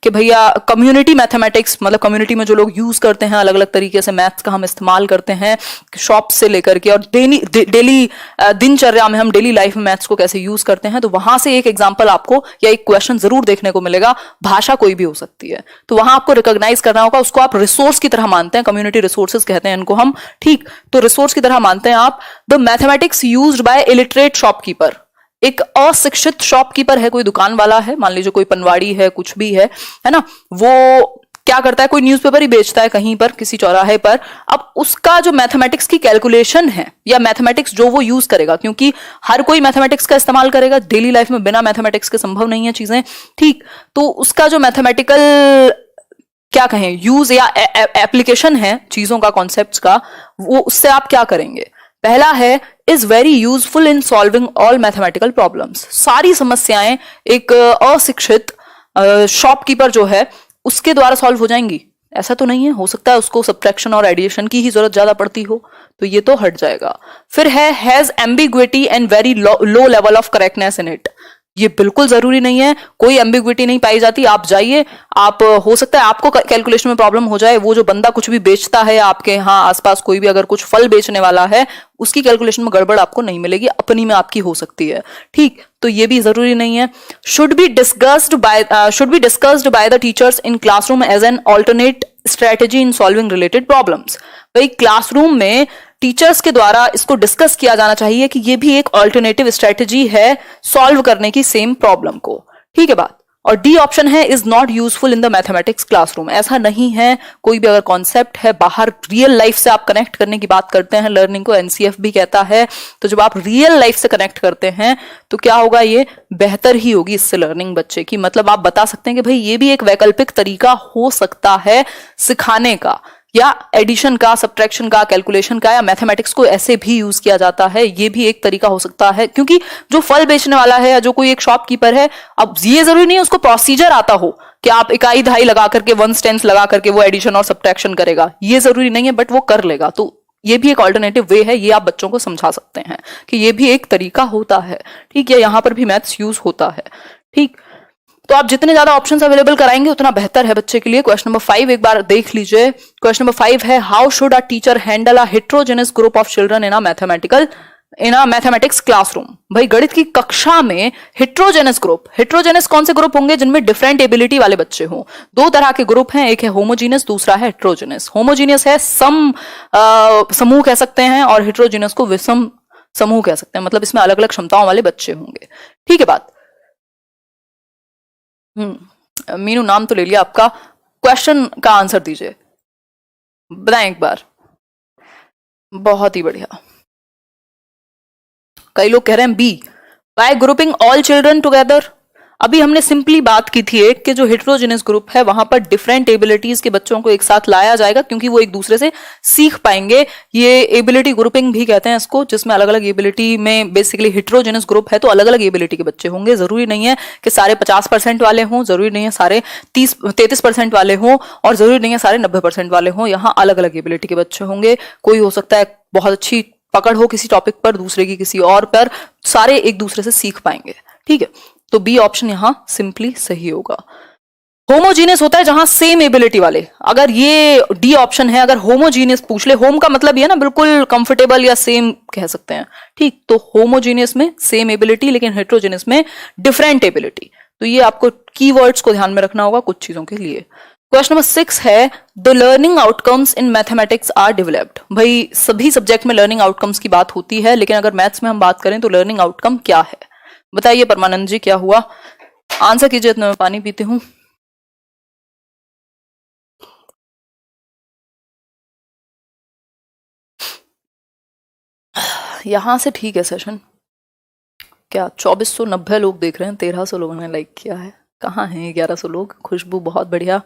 कि भैया community mathematics, मतलब कम्युनिटी में जो लोग यूज करते हैं अलग अलग तरीके से मैथ्स का हम इस्तेमाल करते हैं शॉप से लेकर के, और डेली दिनचर्या में हम डेली लाइफ में मैथ्स को कैसे यूज करते हैं, तो वहां से एक एग्जाम्पल आपको या एक क्वेश्चन जरूर देखने को मिलेगा। भाषा कोई भी हो सकती है, तो वहां आपको रिकॉग्नाइज करना होगा, उसको आप रिसोर्स की तरह मानते हैं, कम्युनिटी रिसोर्सेज कहते हैं इनको हम, ठीक। तो रिसोर्स की तरह मानते हैं आप। The mathematics used by illiterate shopkeeper, एक अशिक्षित शॉपकीपर है, कोई दुकान वाला है, मान लीजिए कोई पनवाड़ी है, कुछ भी है ना, वो क्या करता है, कोई न्यूज़पेपर ही बेचता है कहीं पर किसी चौराहे पर। अब उसका जो मैथमेटिक्स की कैलकुलेशन है या मैथमेटिक्स जो वो यूज करेगा, क्योंकि हर कोई मैथमेटिक्स का इस्तेमाल करेगा डेली लाइफ में, बिना मैथमेटिक्स के संभव नहीं है चीजें, ठीक। तो उसका जो मैथमेटिकल क्या कहें यूज या एप्लीकेशन है चीजों का, कॉन्सेप्ट्स का, वो उससे आप क्या करेंगे। पहला है is very useful in solving all mathematical problems. सारी समस्याएं एक अशिक्षित शॉपकीपर जो है उसके द्वारा सॉल्व हो जाएंगी, ऐसा तो नहीं है, हो सकता है उसको सब्ट्रैक्शन और एडिशन की ही जरूरत ज्यादा पड़ती हो, तो ये तो हट जाएगा। फिर है has ambiguity and very low level of correctness in it. ये बिल्कुल जरूरी नहीं है, कोई एम्बिग्विटी नहीं पाई जाती। आप जाइए, आप हो सकता है आपको कैलकुलेशन में प्रॉब्लम हो जाए, वो जो बंदा कुछ भी बेचता है आपके यहाँ आसपास, कोई भी अगर कुछ फल बेचने वाला है, उसकी कैलकुलेशन में गड़बड़ आपको नहीं मिलेगी, अपनी में आपकी हो सकती है, ठीक। तो ये भी जरूरी नहीं है। Should be discussed by the teachers in classroom as an alternate strategy in solving related problems. भाई क्लासरूम में टीचर्स के द्वारा इसको डिस्कस किया जाना चाहिए कि ये भी एक ऑल्टरनेटिव स्ट्रेटेजी है सॉल्व करने की सेम प्रॉब्लम को, ठीक है बात। और डी ऑप्शन है is not useful in the mathematics classroom. ऐसा नहीं है, कोई भी अगर कॉन्सेप्ट है बाहर रियल लाइफ से आप कनेक्ट करने की बात करते हैं, लर्निंग को एनसीएफ भी कहता है, तो जब आप रियल लाइफ से कनेक्ट करते हैं तो क्या होगा, ये बेहतर ही होगी इससे लर्निंग बच्चे की। मतलब आप बता सकते हैं कि भाई ये भी एक वैकल्पिक तरीका हो सकता है सिखाने का, या एडिशन का, सब्ट्रैक्शन का, कैलकुलेशन का, या मैथमेटिक्स को ऐसे भी यूज किया जाता है, ये भी एक तरीका हो सकता है। क्योंकि जो फल बेचने वाला है या जो कोई एक शॉपकीपर है, अब ये जरूरी नहीं है उसको प्रोसीजर आता हो कि आप इकाई दहाई लगा करके, वंस टेंस लगा करके वो एडिशन और सब्ट्रैक्शन करेगा, ये जरूरी नहीं है, बट वो कर लेगा। तो ये भी एक ऑल्टरनेटिव वे है, ये आप बच्चों को समझा सकते हैं कि ये भी एक तरीका होता है, ठीक है। यहां पर भी मैथ्स यूज होता है, ठीक। तो आप जितने ज्यादा ऑप्शंस अवेलेबल कराएंगे उतना बेहतर है बच्चे के लिए। क्वेश्चन नंबर 5 एक बार देख लीजिए। क्वेश्चन नंबर 5 है how should a teacher handle a heterogeneous group of children in a mathematics classroom. भाई गणित की कक्षा में हेट्रोजेनस ग्रुप, हेट्रोजेनस कौन से ग्रुप होंगे, जिनमें डिफरेंट एबिलिटी वाले बच्चे हों। दो तरह के ग्रुप हैं, एक है होमोजीनियस, दूसरा है हेट्रोजेनस। होमोजीनियस है सम समूह कह सकते हैं, और हेट्रोजेनस को विषम समूह कह सकते हैं, मतलब इसमें अलग अलग क्षमताओं वाले बच्चे होंगे, ठीक है बात। मीनू नाम तो ले लिया आपका, क्वेश्चन का आंसर दीजिए, बताएं एक बार। बहुत ही बढ़िया, कई लोग कह रहे हैं B, by grouping all children together. अभी हमने सिंपली बात की थी एक कि जो हेट्रोजेनस ग्रुप है वहां पर डिफरेंट एबिलिटीज के बच्चों को एक साथ लाया जाएगा, क्योंकि वो एक दूसरे से सीख पाएंगे। ये एबिलिटी ग्रुपिंग भी कहते हैं इसको, जिसमें अलग अलग एबिलिटी में बेसिकली हेट्रोजेनस ग्रुप है, तो अलग अलग एबिलिटी के बच्चे होंगे। जरूरी नहीं है कि सारे 50% वाले हों, जरूरी नहीं है सारे 33% वाले हों, और जरूरी नहीं है सारे 90% वाले हों। यहाँ अलग अलग एबिलिटी के बच्चे होंगे। कोई हो सकता है बहुत अच्छी पकड़ हो किसी टॉपिक पर, दूसरे की किसी और पर, सारे एक दूसरे से सीख पाएंगे, ठीक है। तो बी ऑप्शन यहां सिंपली सही होगा। होमोजीनियस होता है जहां सेम एबिलिटी वाले, अगर ये डी ऑप्शन है, अगर होमोजीनियस पूछ ले, होम का मतलब ये है ना बिल्कुल कंफर्टेबल या सेम कह सकते हैं, ठीक। तो होमोजीनियस में सेम एबिलिटी, लेकिन हेट्रोजीनियस में डिफरेंट एबिलिटी। तो ये आपको कीवर्ड्स को ध्यान में रखना होगा कुछ चीजों के लिए। क्वेश्चन नंबर 6 है the learning outcomes in mathematics are developed. भाई सभी सब्जेक्ट में लर्निंग आउटकम्स की बात होती है, लेकिन अगर मैथ्स में हम बात करें तो लर्निंग आउटकम क्या है, बताइए परमानंद जी क्या हुआ, आंसर कीजिए, इतना मैं पानी पीती हूं। यहां से ठीक है सेशन, क्या 2490 लोग देख रहे हैं, 1300 लोगों ने लाइक किया है, कहाँ हैं 1100 लोग। खुशबू बहुत बढ़िया,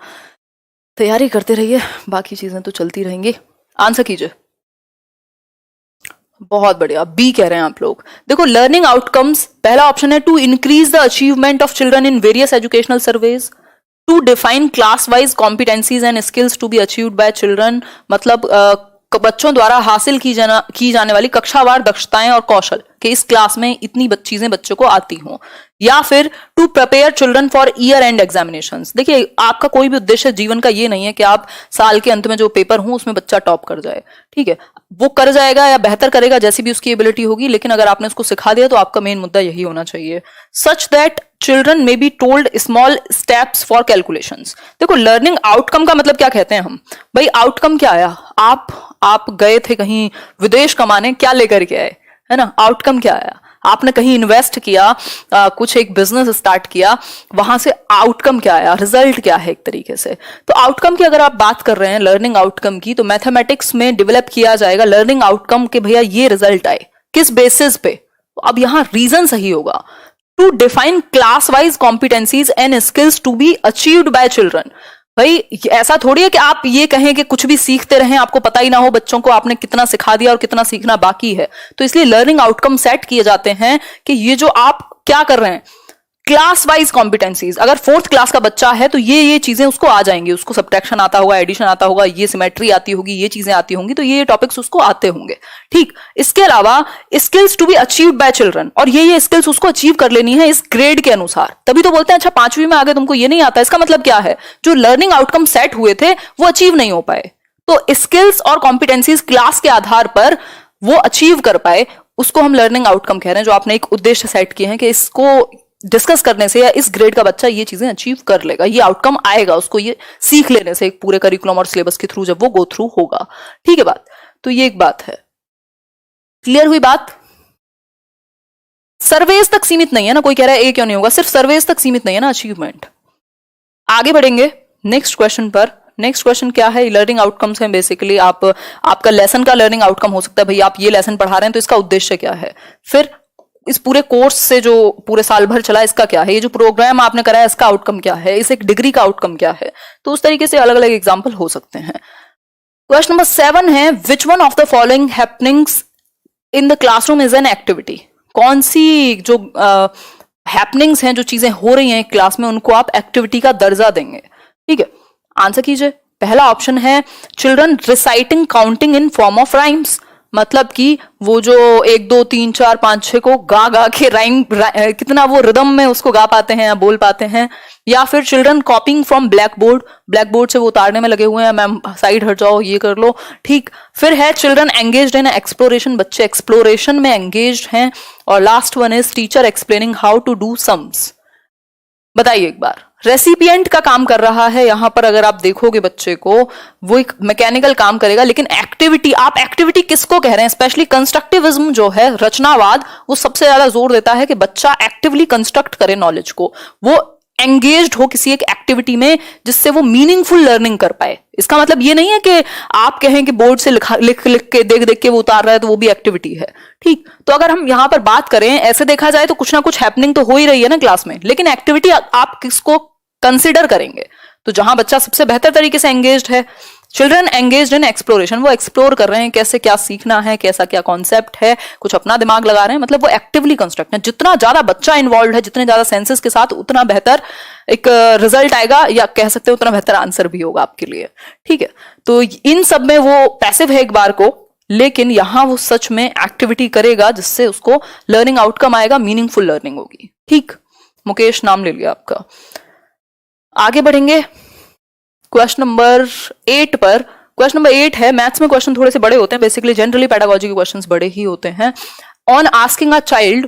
तैयारी करते रहिए, बाकी चीजें तो चलती रहेंगी। आंसर कीजिए, बहुत बढ़िया, बी कह रहे हैं आप लोग। देखो लर्निंग आउटकम्स, पहला ऑप्शन है to increase the achievement of children in various educational surveys, to define class wise competencies and skills to be achieved by children, मतलब बच्चों द्वारा हासिल की जाने वाली कक्षावार दक्षताएं और कौशल, कि इस क्लास में इतनी चीजें बच्चों को आती हों, या फिर to prepare children for year end examinations. देखिए, आपका कोई भी उद्देश्य जीवन का ये नहीं है कि आप साल के अंत में जो पेपर हो उसमें बच्चा टॉप कर जाए, ठीक है, वो कर जाएगा या बेहतर करेगा जैसी भी उसकी एबिलिटी होगी, लेकिन अगर आपने उसको सिखा दिया तो आपका मेन मुद्दा यही होना चाहिए। Such that children may be told small steps for calculations. देखो, लर्निंग आउटकम का मतलब क्या कहते हैं हम, भाई आउटकम क्या आया, आप गए थे कहीं विदेश कमाने, क्या लेकर के आए, है ना, आउटकम क्या आया, आपने कहीं इन्वेस्ट किया, कुछ एक बिजनेस स्टार्ट किया, वहां से आउटकम क्या आया, रिजल्ट क्या है एक तरीके से। तो आउटकम की अगर आप बात कर रहे हैं, लर्निंग आउटकम की, तो मैथमेटिक्स में डेवलप किया जाएगा लर्निंग आउटकम के भैया ये रिजल्ट आए, किस बेसिस पे। तो अब यहां रीजन सही होगा, to define class wise competencies and skills to be achieved by children. भाई ऐसा थोड़ी है कि आप ये कहें कि कुछ भी सीखते रहें, आपको पता ही ना हो बच्चों को आपने कितना सिखा दिया और कितना सीखना बाकी है। तो इसलिए लर्निंग आउटकम सेट किए जाते हैं कि ये जो आप क्या कर रहे हैं, क्लास वाइज कॉम्पिटेंसीज। अगर 4th क्लास का बच्चा है तो ये चीजें उसको आ जाएंगी, उसको सब्ट्रैक्शन आता होगा, एडिशन आता होगा, ये सिमेट्री आती होगी, ये चीजें आती होंगी, तो ये टॉपिक्स उसको आते होंगे, ठीक। इसके अलावा skills to be achieved by children, और ये स्किल्स उसको अचीव कर लेनी है इस ग्रेड के अनुसार। तभी तो बोलते हैं अच्छा 5वीं में आगे तुमको ये नहीं आता, इसका मतलब क्या है, जो लर्निंग आउटकम सेट हुए थे वो अचीव नहीं हो पाए। तो स्किल्स और कॉम्पिटेंसीज क्लास के आधार पर वो अचीव कर पाए, उसको हम लर्निंग आउटकम कह रहे हैं, जो आपने एक उद्देश्य सेट किए हैं कि इसको डिस्कस करने से या इस ग्रेड का बच्चा ये चीजें अचीव कर लेगा, ये आउटकम आएगा उसको, ये सीख लेने से एक पूरे करिकुलम और सिलेबस के थ्रू जब वो गो थ्रू होगा, ठीक है बात। तो ये एक बात है, क्लियर हुई बात। सर्वेज तक सीमित नहीं है ना, कोई कह रहा है ए क्यों नहीं होगा, सिर्फ सर्वेज तक सीमित नहीं है ना अचीवमेंट। आगे बढ़ेंगे नेक्स्ट क्वेश्चन पर। नेक्स्ट क्वेश्चन क्या है, लर्निंग आउटकम्स हैं बेसिकली, आपका लेसन का लर्निंग आउटकम हो सकता है, भाई आप ये लेसन पढ़ा रहे हैं तो इसका उद्देश्य क्या है, फिर इस पूरे कोर्स से जो पूरे साल भर चला इसका क्या है, ये जो प्रोग्राम आपने कराया इसका आउटकम क्या है, इस एक डिग्री का आउटकम क्या है। तो उस तरीके से अलग अलग एग्जाम्पल हो सकते हैं। क्वेश्चन नंबर 7 है, which one of the following happenings in the classroom is an activity. कौन सी जो हैपनिंग्स हैं, जो चीजें हो रही हैं क्लास में, उनको आप एक्टिविटी का दर्जा देंगे, ठीक है। आंसर कीजिए। पहला ऑप्शन है children reciting counting in form of rhymes, मतलब कि वो जो 1 2 3 4 5 6 को गा गा के राइम कितना वो रिदम में उसको गा पाते हैं या बोल पाते हैं। या फिर चिल्ड्रन कॉपिंग फ्रॉम ब्लैक बोर्ड से वो उतारने में लगे हुए हैं, मैम साइड हट जाओ, ये कर लो, ठीक। फिर है चिल्ड्रन एंगेज्ड इन एक्सप्लोरेशन, बच्चे एक्सप्लोरेशन में एंगेज्ड हैं। और last one is teacher explaining how to do sums. बताइए एक बार, रेसिपिएंट का काम कर रहा है यहां पर, अगर आप देखोगे बच्चे को, वो एक मैकेनिकल काम करेगा, लेकिन एक्टिविटी, आप एक्टिविटी किसको कह रहे हैं, स्पेशली कंस्ट्रक्टिविज्म जो है, रचनावाद, वो सबसे ज्यादा जोर देता है कि बच्चा एक्टिवली कंस्ट्रक्ट करे नॉलेज को, वो एंगेज्ड हो किसी एक एक्टिविटी में जिससे वो मीनिंगफुल लर्निंग कर पाए। इसका मतलब ये नहीं है कि आप कहें कि बोर्ड से लिख के देख के वो उतार रहा है तो वो भी एक्टिविटी है, ठीक। तो अगर हम यहां पर बात करें, ऐसे देखा जाए तो कुछ ना कुछ हैपनिंग तो हो ही रही है ना क्लास में, लेकिन एक्टिविटी आप किसको कंसिडर करेंगे, तो जहां बच्चा सबसे बेहतर तरीके से एंगेज्ड है, चिल्ड्रन एंगेज्ड इन एक्सप्लोरेशन, वो एक्सप्लोर कर रहे हैं कैसे क्या सीखना है, कैसा क्या कॉन्सेप्ट है, कुछ अपना दिमाग लगा रहे हैं, मतलब वो एक्टिवली कंस्ट्रक्ट है। जितना ज्यादा बच्चा इन्वॉल्व है, जितने ज्यादा सेंसेस के साथ, उतना बेहतर एक रिजल्ट आएगा, या कह सकते हैं उतना बेहतर आंसर भी होगा आपके लिए, ठीक है। तो इन सब में वो पैसिव है एक बार को, लेकिन यहां वो सच में एक्टिविटी करेगा जिससे उसको लर्निंग आउटकम आएगा, मीनिंगफुल लर्निंग होगी, ठीक। मुकेश नाम ले लिया आपका। आगे बढ़ेंगे क्वेश्चन नंबर 8 पर। क्वेश्चन नंबर 8 है, मैथ्स में क्वेश्चन थोड़े से बड़े होते हैं, बेसिकली जनरली पेडागोजी के क्वेश्चंस बड़े ही होते हैं। On asking a child